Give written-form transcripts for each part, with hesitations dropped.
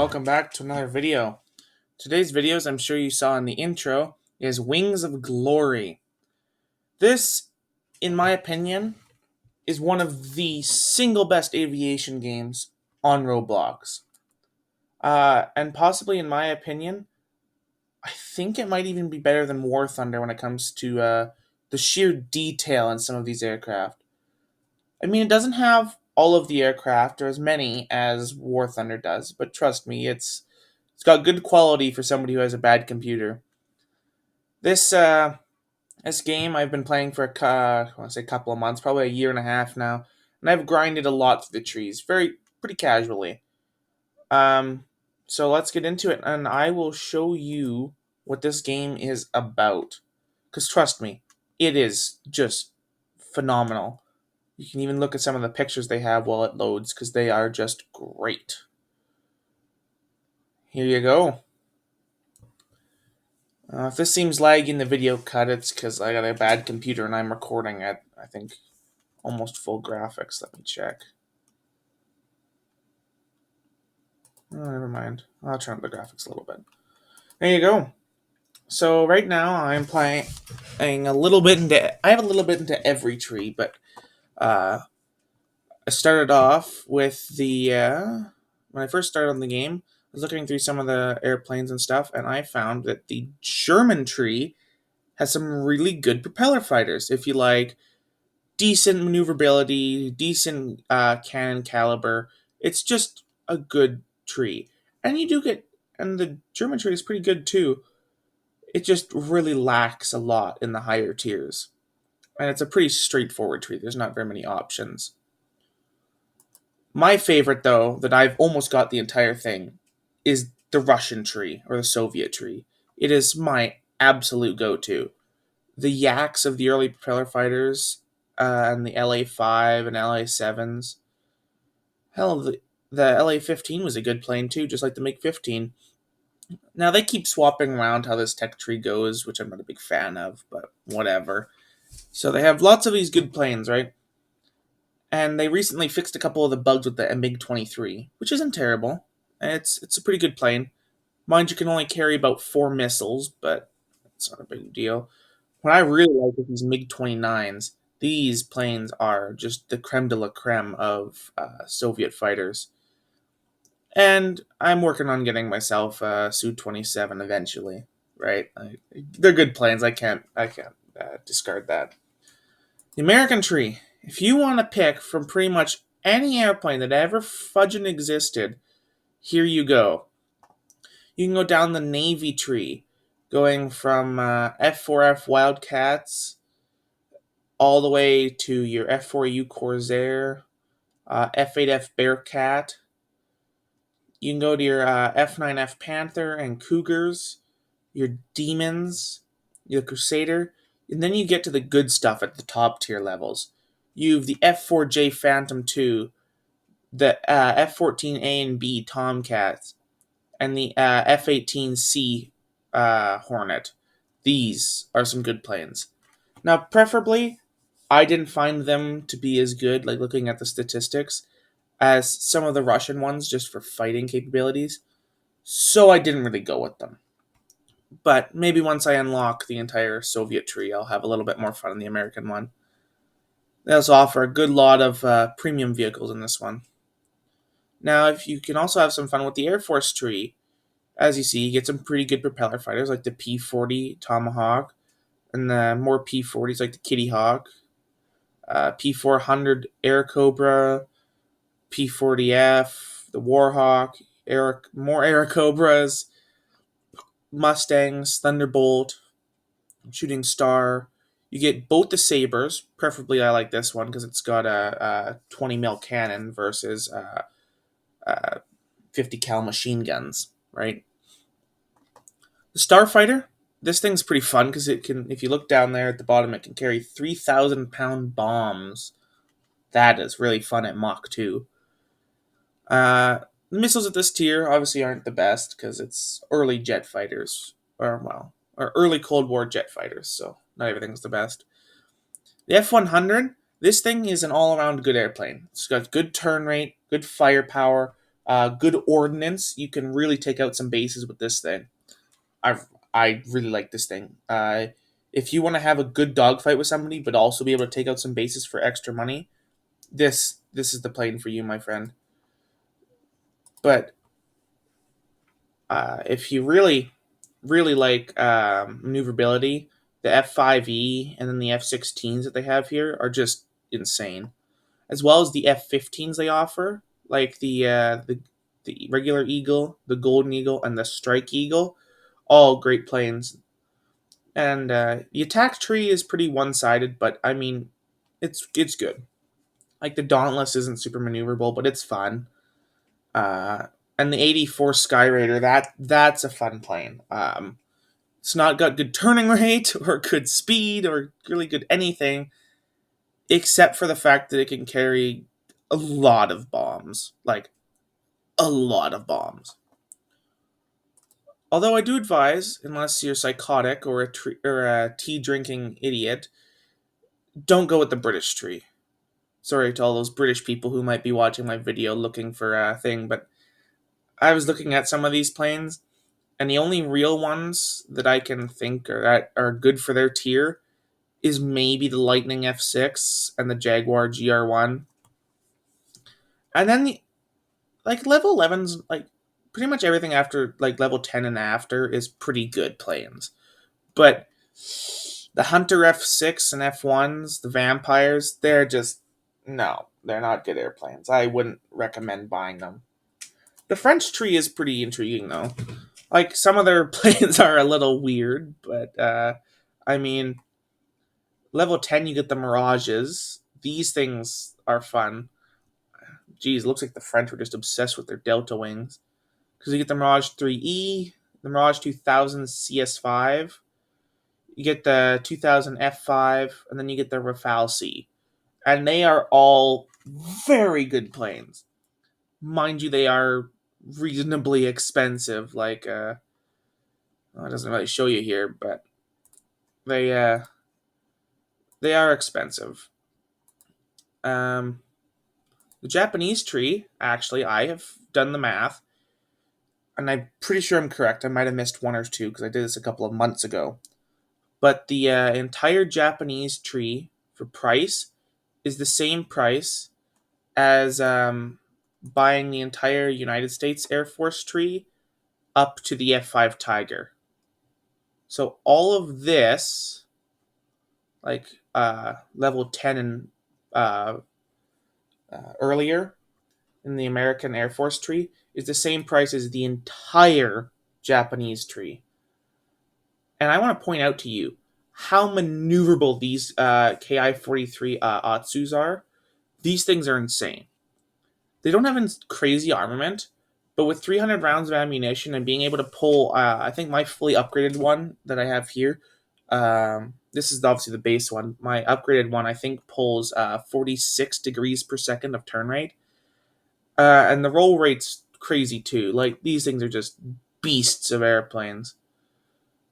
welcome back to another video. Today's video, as I'm sure you saw in the intro, is Wings of Glory. This, in my opinion, is one of the single best aviation games on Roblox. And possibly, in my opinion, I think it might even be better than War Thunder when it comes to the sheer detail in some of these aircraft. I mean, it doesn't have all of the aircraft or as many as War Thunder does, but trust me, it's got good quality for somebody who has a bad computer. This this game I've been playing for I want to say a couple of months, probably a year and a half now, and I've grinded a lot through the trees, pretty casually. Um, so let's get into it, and I will show you what this game is about. Cause trust me, it is just phenomenal. You can even look at some of the pictures they have while it loads, because they are just great. Here you go. If this seems laggy in the video cut, it's because I got a bad computer and I'm recording at, I think, almost full graphics. Let me check. Oh, never mind. I'll turn up the graphics a little bit. There you go. So right now I'm playing a little bit into. I have a little bit into every tree, but I started off with the when I first started on the game. I was looking through some of the airplanes and stuff, and I found that the German tree has some really good propeller fighters. If you like decent maneuverability, decent cannon caliber, it's just a good tree. And you do get, and the German tree is pretty good too. It just really lacks a lot in the higher tiers. And it's a pretty straightforward tree. There's not very many options. My favorite, though, that I've almost got the entire thing, is the Russian tree or the Soviet tree. It is my absolute go to. The yaks of the early propeller fighters and the LA-5 and LA-7s. Hell, the LA-15 was a good plane too, just like the MiG-15. Now, they keep swapping around how this tech tree goes, which I'm not a big fan of, but whatever. So they have lots of these good planes, right? And they recently fixed a couple of the bugs with the MiG-23, which isn't terrible. It's a pretty good plane. Mind you, can only carry about 4 missiles, but it's not a big deal. What I really like is these MiG-29s. These planes are just the creme de la creme of Soviet fighters. And I'm working on getting myself a Su-27 eventually, right? They're good planes. I can't discard that. The American tree. If you want to pick from pretty much any airplane that ever fudging existed, here you go. You can go down the Navy tree, going from F4F Wildcats all the way to your F4U Corsair, F8F Bearcat. You can go to your F9F Panther and Cougars, your Demons, your Crusader, and then you get to the good stuff at the top tier levels. You've the F4J Phantom II, the F14A and B Tomcats, and the F18C Hornet. These are some good planes. Now, preferably, I didn't find them to be as good, like looking at the statistics, as some of the Russian ones just for fighting capabilities. So I didn't really go with them. But maybe once I unlock the entire Soviet tree, I'll have a little bit more fun in the American one. They also offer a good lot of premium vehicles in this one. Now, if you can also have some fun with the Air Force tree, as you see, you get some pretty good propeller fighters like the P-40 Tomahawk, and the more P-40s like the Kitty Hawk, P-400 Air Cobra, P-40F, the Warhawk, more Air Cobras, Mustangs, Thunderbolt, Shooting Star. You get both the Sabres. Preferably, I like this one because it's got a 20 mil cannon versus 50 cal machine guns, right? The Starfighter. This thing's pretty fun because it can, if you look down there at the bottom, it can carry 3,000-pound bombs. That is really fun at Mach 2. The missiles at this tier obviously aren't the best because it's early jet fighters, or early Cold War jet fighters, so not everything's the best. The F-100, this thing is an all-around good airplane. It's got good turn rate, good firepower, Good ordnance. You can really take out some bases with this thing. I really like this thing. If you want to have a good dogfight with somebody, but also be able to take out some bases for extra money, this is the plane for you, my friend. But if you really like maneuverability, the F5E and then the F16s that they have here are just insane, as well as the F15s they offer, like the regular Eagle, the Golden Eagle, and the Strike Eagle, all great planes. And the attack tree is pretty one sided, but I mean, it's good. Like the Dauntless isn't super maneuverable, but it's fun. Uh, and the 84 Sky Raider, that's a fun plane. It's not got good turning rate or good speed or really good anything, except for the fact that it can carry a lot of bombs, like a lot of bombs. Although I do advise, unless you're psychotic or a tea drinking idiot, don't go with the British tree. Sorry to all those British people who might be watching my video looking for a thing, but I was looking at some of these planes, and the only real ones that I can think that are good for their tier is maybe the Lightning F6 and the Jaguar GR1. And then like level 11's like pretty much everything after like level 10 and after is pretty good planes. But the Hunter F6 and F1s, the Vampires, they're just no, they're not good airplanes. I wouldn't recommend buying them. The French tree is pretty intriguing though. Like some of their planes are a little weird, but I mean, level 10 you get the Mirages. These things are fun. Geez, looks like the French were just obsessed with their Delta wings. Because you get the Mirage 3E, the Mirage 2000 CS5, you get the 2000 F5, and then you get the Rafale C. And they are all very good planes. Mind you, they are reasonably expensive. Like, well, it doesn't really show you here, but they they are expensive. Um, the Japanese tree, actually, I have done the math, and I'm pretty sure I'm correct. I might have missed one or two because I did this a couple of months ago. But the entire Japanese tree for price is the same price as buying the entire United States Air Force tree up to the F5 Tiger. So all of this, like level 10 and uh, earlier in the American Air Force tree, is the same price as the entire Japanese tree. And I want to point out to you how maneuverable these Ki 43 Atsus are. These things are insane. They don't have crazy armament, but with 300 rounds of ammunition and being able to pull, I think my fully upgraded one that I have here, this is obviously the base one. My upgraded one, I think, pulls 46 degrees per second of turn rate. And the roll rate's crazy too. Like, these things are just beasts of airplanes.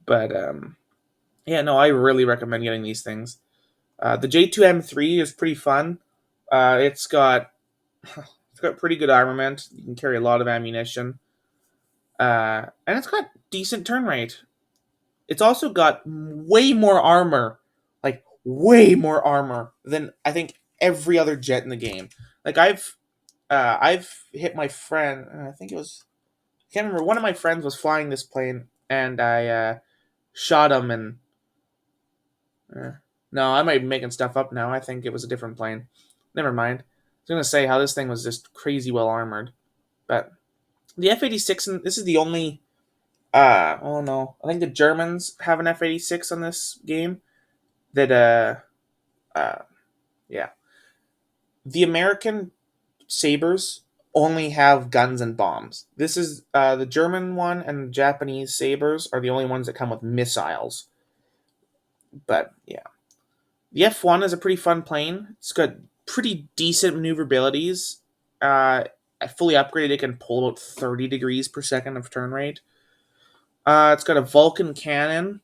But, yeah, no, I really recommend getting these things. The J2M3 is pretty fun. It's got it's got pretty good armament. You can carry a lot of ammunition, and it's got decent turn rate. It's also got way more armor, like way more armor than I think every other jet in the game. Like I've hit my friend. I think it was I can't remember. One of my friends was flying this plane, and I shot him. And uh, no, I might be making stuff up now. I think it was a different plane. Never mind. I was gonna say how this thing was just crazy well armored, but the F-86, and this is the only. Oh no, I think the Germans have an F-86 on this game. That uh, yeah, the American Sabers only have guns and bombs. This is the German one, and the Japanese Sabers are the only ones that come with missiles. But yeah, the F1 is a pretty fun plane. It's got pretty decent maneuverabilities. Fully upgraded, it can pull about 30 degrees per second of turn rate. It's got a Vulcan cannon.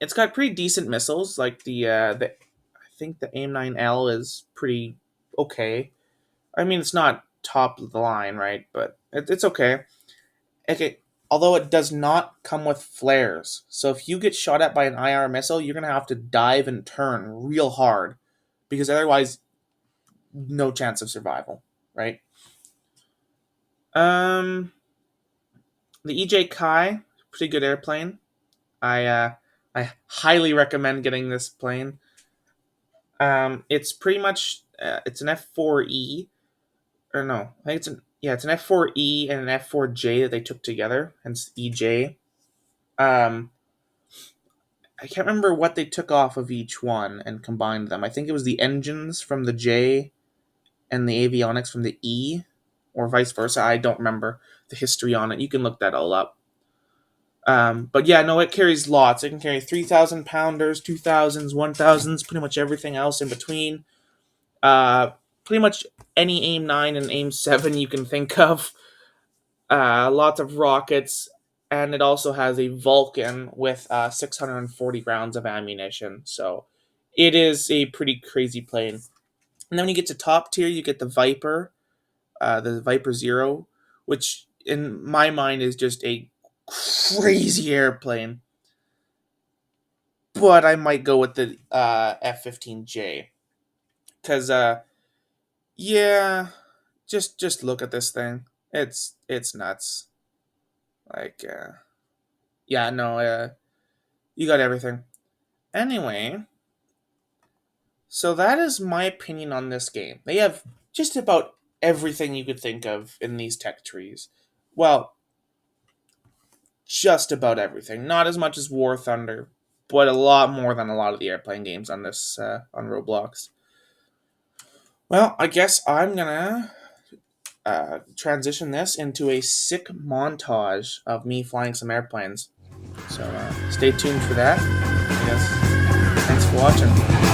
It's got pretty decent missiles. Like the I think the AIM-9L is pretty okay. I mean, it's not top of the line, right? But It's okay. Okay, although it does not come with flares. So if you get shot at by an IR missile, you're gonna have to dive and turn real hard, because otherwise, no chance of survival, right? Um, the EJ Kai, pretty good airplane. I uh, I highly recommend getting this plane. It's pretty much it's an F4E, or no, I think it's an F4E and an F4J that they took together, hence EJ. Um, I can't remember what they took off of each one and combined them. I think it was the engines from the J and the avionics from the E, or vice versa. I don't remember the history on it. You can look that all up. But yeah, no, it carries lots. It can carry 3,000 pounders, 2,000s, 1,000s, pretty much everything else in between. Uh, Pretty much any AIM 9 and AIM 7 you can think of. Lots of rockets, and it also has a Vulcan with 640 rounds of ammunition. So it is a pretty crazy plane. And then when you get to top tier, you get the Viper Zero, which in my mind is just a crazy airplane. But I might go with the F-15J, because yeah, just look at this thing. It's nuts. Like yeah, no, you got everything. Anyway, so that is my opinion on this game. They have just about everything you could think of in these tech trees. Well, just about everything. Not as much as War Thunder, but a lot more than a lot of the airplane games on this on Roblox. Well, I guess I'm gonna transition this into a sick montage of me flying some airplanes. So stay tuned for that. Yes. Thanks for watching.